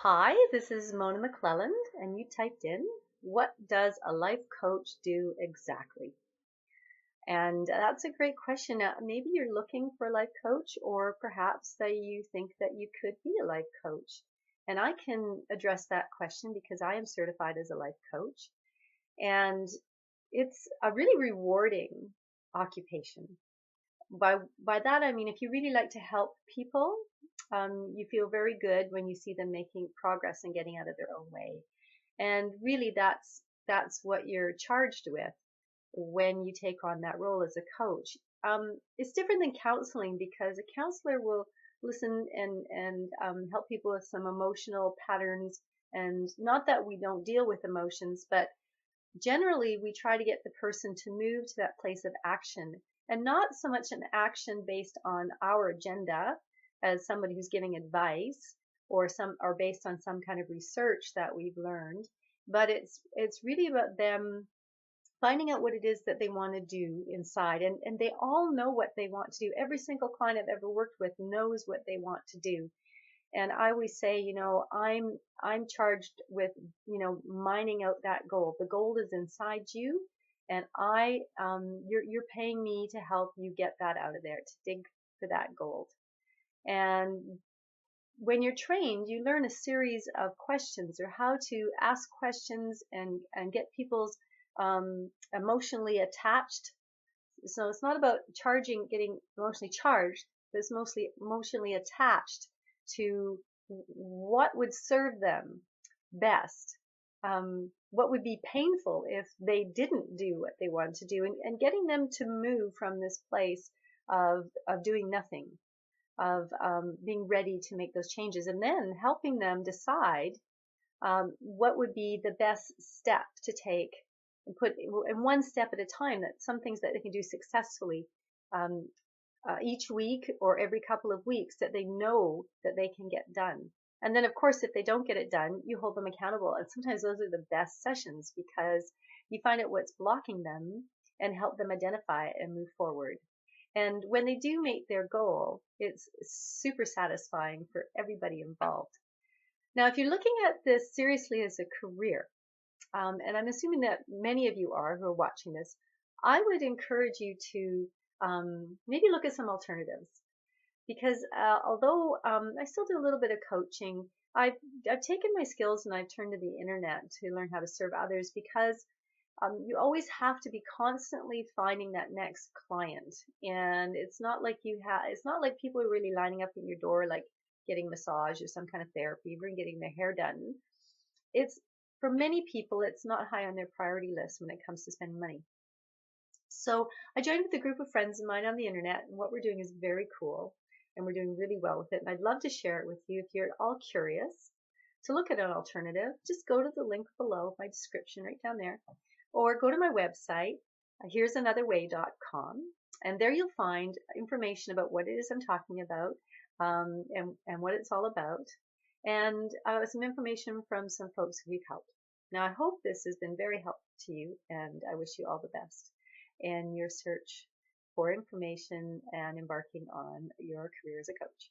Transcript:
Hi, this is Mona McClelland, and you typed in, what does a life coach do exactly? And that's a great question. Maybe you're looking for a life coach, or perhaps that you think that you could be a life coach. And I can address that question because I am certified as a life coach. And it's a really rewarding occupation. By that, I mean, if you really like to help people, you feel very good when you see them making progress and getting out of their own way. And really, that's what you're charged with when you take on that role as a coach. It's different than counseling because a counselor will listen and help people with some emotional patterns. And not that we don't deal with emotions, but generally we try to get the person to move to that place of action, and not so much an action based on our agenda as somebody who's giving advice or based on some kind of research that we've learned, but it's really about them finding out what it is that they want to do inside, and they all know what they want to do. Every single client I've ever worked with knows what they want to do. And I always say, I'm charged with, mining out that gold. The gold is inside you, and you're paying me to help you get that out of there, to dig for that gold. And when you're trained, you learn a series of questions, or how to ask questions and get people's emotionally attached. So it's not about getting emotionally charged, but it's mostly emotionally attached to what would serve them best. What would be painful if they didn't do what they wanted to do, and getting them to move from this place of doing nothing, of being ready to make those changes, and then helping them decide what would be the best step to take, and put in one step at a time, that some things that they can do successfully um, each week or every couple of weeks, that they know that they can get done. And then, of course, if they don't get it done, you hold them accountable. And sometimes those are the best sessions because you find out what's blocking them and help them identify it and move forward. And when they do make their goal, it's super satisfying for everybody involved. Now, if you're looking at this seriously as a career, and I'm assuming that many of you are who are watching this, I would encourage you to maybe look at some alternatives. Because although I still do a little bit of coaching, I've taken my skills and I've turned to the internet to learn how to serve others, because you always have to be constantly finding that next client. And it's not like people are really lining up in your door, like getting massage or some kind of therapy, or even getting their hair done. It's For many people, it's not high on their priority list when it comes to spending money. So I joined with a group of friends of mine on the internet, and what we're doing is very cool, and we're doing really well with it. And I'd love to share it with you. If you're at all curious to look at an alternative, just go to the link below my description right down there, or go to my website, here'sanotherway.com, and there you'll find information about what it is I'm talking about, and what it's all about, and some information from some folks who we've helped. Now, I hope this has been very helpful to you, and I wish you all the best in your search for information and embarking on your career as a coach.